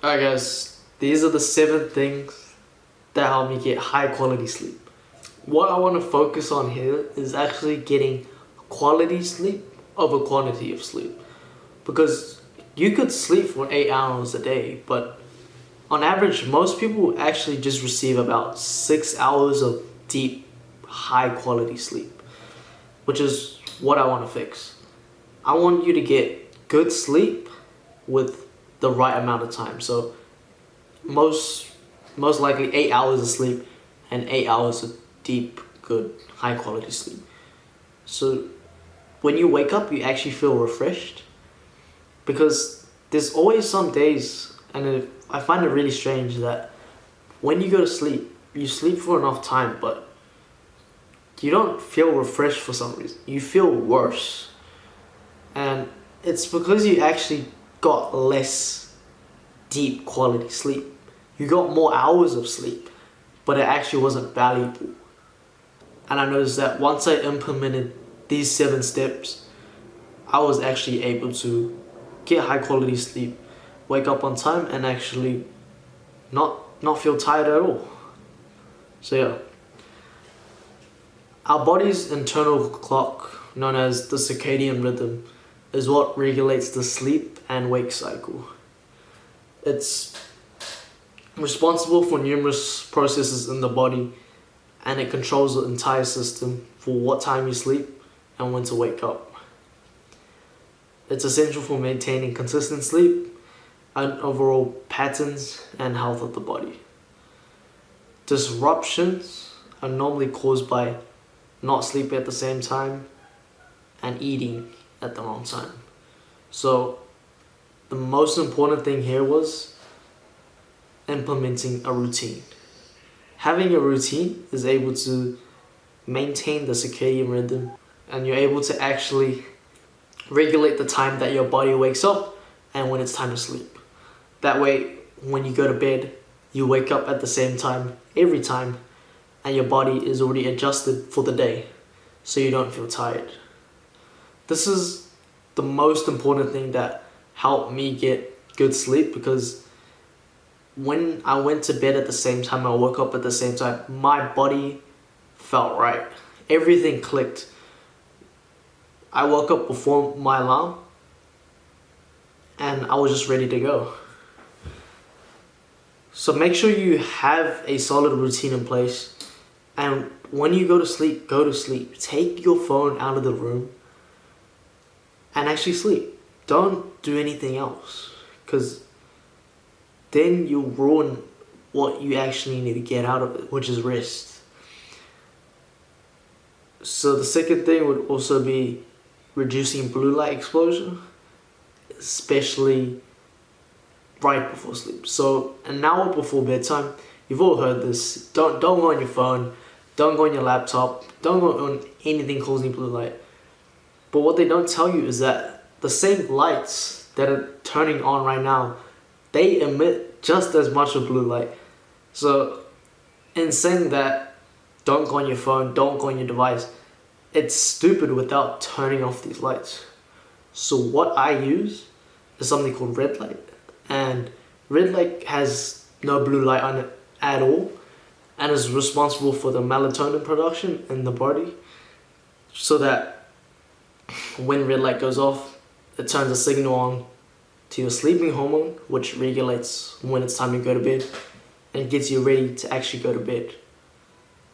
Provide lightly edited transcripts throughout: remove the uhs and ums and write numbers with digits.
Alright guys, these are the 7 things that help me get high quality sleep. What I want to focus on here is actually getting quality sleep over quantity of sleep. Because you could sleep for 8 hours a day, but on average, most people actually just receive about 6 hours of deep, high quality sleep, which is what I want to fix. I want you to get good sleep with the right amount of time. So most likely 8 hours of sleep and 8 hours of deep, good, high quality sleep. So when you wake up, you actually feel refreshed, because there's always some days, and I find it really strange that when you go to sleep, you sleep for enough time, but you don't feel refreshed for some reason. You feel worse. And it's because you actually got less deep quality sleep. You got more hours of sleep, but it actually wasn't valuable. And I noticed that once I implemented these 7 steps, I was actually able to get high quality sleep, wake up on time, and actually not feel tired at all. So yeah. Our body's internal clock, known as the circadian rhythm, is what regulates the sleep and wake cycle. It's responsible for numerous processes in the body, and it controls the entire system for what time you sleep and when to wake up. It's essential for maintaining consistent sleep and overall patterns and health of the body. Disruptions are normally caused by not sleeping at the same time and eating at the wrong time. So the most important thing here was implementing a routine. Having a routine is able to maintain the circadian rhythm, and you're able to actually regulate the time that your body wakes up and when it's time to sleep. That way, when you go to bed, you wake up at the same time every time, and your body is already adjusted for the day, so you don't feel tired. This is the most important thing that helped me get good sleep, because when I went to bed at the same time, I woke up at the same time, my body felt right. Everything clicked. I woke up before my alarm and I was just ready to go. So make sure you have a solid routine in place, and when you go to sleep, go to sleep. Take your phone out of the room and actually sleep. Don't do anything else, because then you'll ruin what you actually need to get out of it, which is rest. So the second thing would also be reducing blue light exposure, especially right before sleep. So an hour before bedtime, you've all heard this, don't go on your phone, don't go on your laptop, don't go on anything causing blue light. But what they don't tell you is that the same lights that are turning on right now, they emit just as much of blue light. So in saying that, don't go on your phone, don't go on your device, it's stupid without turning off these lights. So what I use is something called red light. And red light has no blue light on it at all, and is responsible for the melatonin production in the body, so that when red light goes off, it turns a signal on to your sleeping hormone, which regulates when it's time to go to bed and gets you ready to actually go to bed.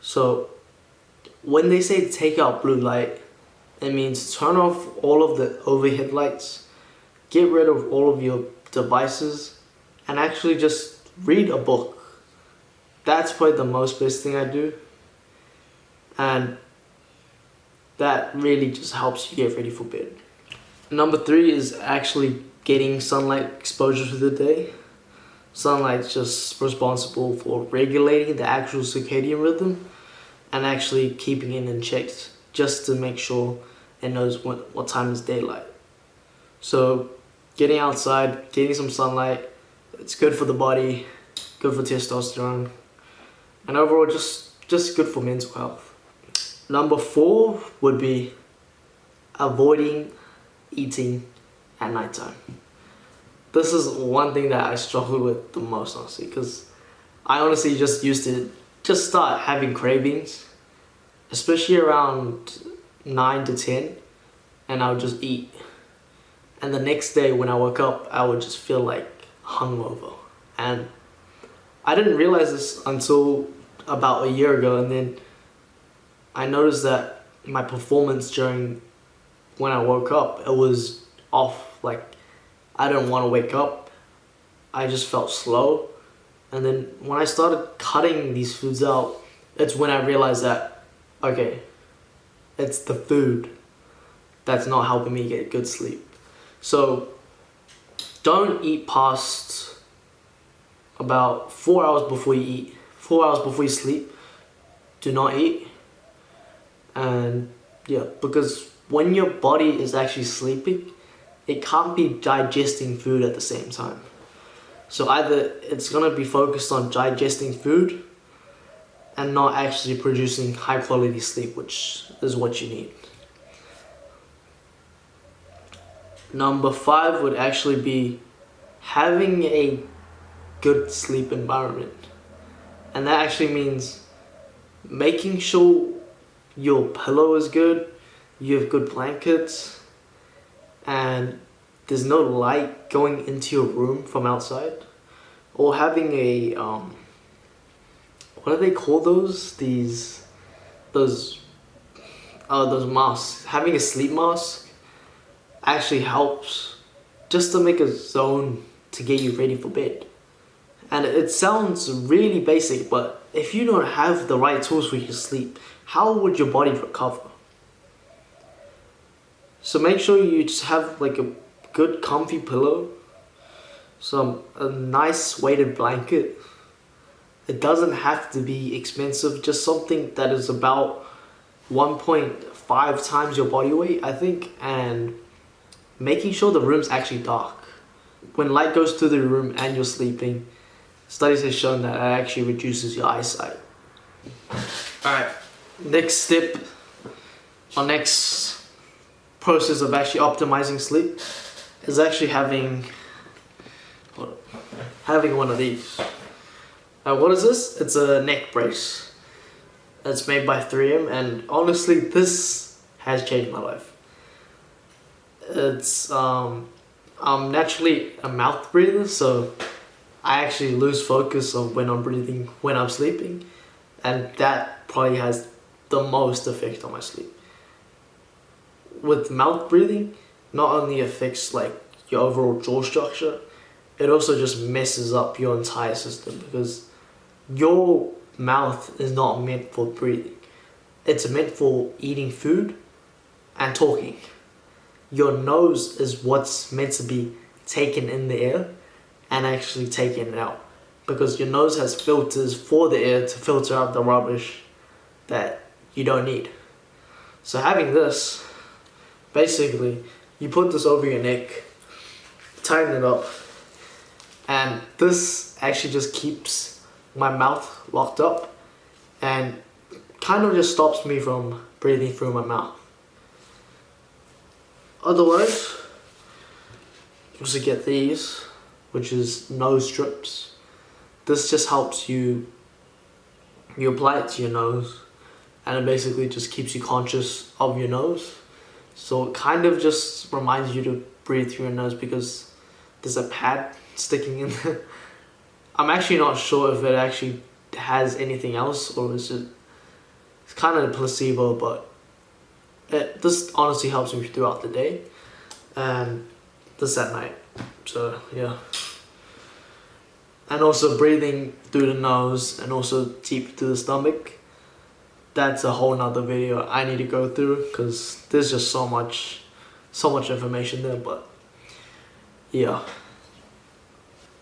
So when they say take out blue light, it means turn off all of the overhead lights, get rid of all of your devices, and actually just read a book. That's probably the most best thing I do, and that really just helps you get ready for bed. Number 3 is actually getting sunlight exposure through the day. Sunlight's just responsible for regulating the actual circadian rhythm and actually keeping it in check, just to make sure it knows what time is daylight. So getting outside, getting some sunlight, it's good for the body, good for testosterone, and overall just good for mental health. Number 4 would be avoiding eating at nighttime. this is one thing that I struggle with the most, honestly, because I honestly just used to just start having cravings, especially around 9 to 10, and I would just eat. And the next day when I woke up, I would just feel like hungover. And I didn't realize this until about a year ago, and then I noticed that my performance during when I woke up, it was off. Like, I didn't want to wake up. I just felt slow. And then when I started cutting these foods out, it's when I realized that, okay, it's the food that's not helping me get good sleep. So don't eat past about 4 hours before you eat. 4 hours before you sleep, do not eat. And yeah, because when your body is actually sleeping, it can't be digesting food at the same time. So either it's gonna be focused on digesting food and not actually producing high quality sleep, which is what you need. Number 5 would actually be having a good sleep environment. And that actually means making sure your pillow is good, you have good blankets, and there's no light going into your room from outside. Or having a, what do they call those? Those masks. Having a sleep mask actually helps just to make a zone to get you ready for bed. And it sounds really basic, but if you don't have the right tools for you to sleep, how would your body recover? So make sure you just have like a good comfy pillow, a nice weighted blanket. It doesn't have to be expensive, just something that is about 1.5 times your body weight, I think, and making sure the room's actually dark. When light goes to the room and you're sleeping, studies have shown that it actually reduces your eyesight. Alright, next step, or next process of actually optimizing sleep is actually having one of these. What is this? It's a neck brace. It's made by 3M, and honestly, this has changed my life. It's I'm naturally a mouth breather, so I actually lose focus of when I'm breathing when I'm sleeping, and that probably has the most effect on my sleep. With mouth breathing, not only affects like your overall jaw structure, it also just messes up your entire system, because your mouth is not meant for breathing. It's meant for eating food and talking. Your nose is what's meant to be taken in the air and actually taken out, because your nose has filters for the air to filter out the rubbish that you don't need. So having this, basically, you put this over your neck, tighten it up, and this actually just keeps my mouth locked up and kind of just stops me from breathing through my mouth. Otherwise, you also get these, which is nose strips. This just helps you apply it to your nose, and it basically just keeps you conscious of your nose. So it kind of just reminds you to breathe through your nose, because there's a pad sticking in there. I'm actually not sure if it actually has anything else, or is it, it's kind of a placebo, but this honestly helps me throughout the day, and this at night. So yeah. And also breathing through the nose and also deep to the stomach, that's a whole nother video I need to go through, because there's just so much information there. But yeah.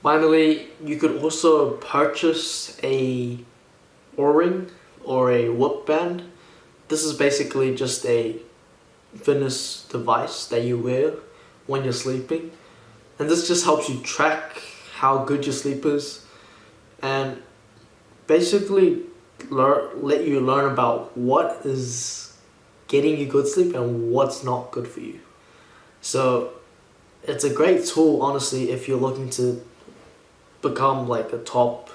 Finally, you could also purchase a O-ring or a Whoop band. This is basically just a fitness device that you wear when you're sleeping, and this just helps you track how good your sleep is, and basically let you learn about what is getting you good sleep and what's not good for you. So it's a great tool, honestly, if you're looking to become like a top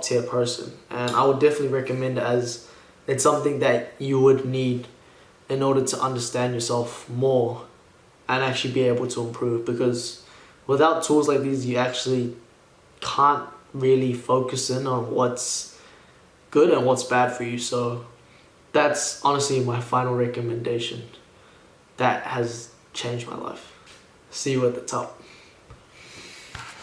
tier person. And I would definitely recommend it, as it's something that you would need in order to understand yourself more and actually be able to improve. Because without tools like these, you actually can't really focus in on what's good and what's bad for you. So that's honestly my final recommendation that has changed my life. See you at the top.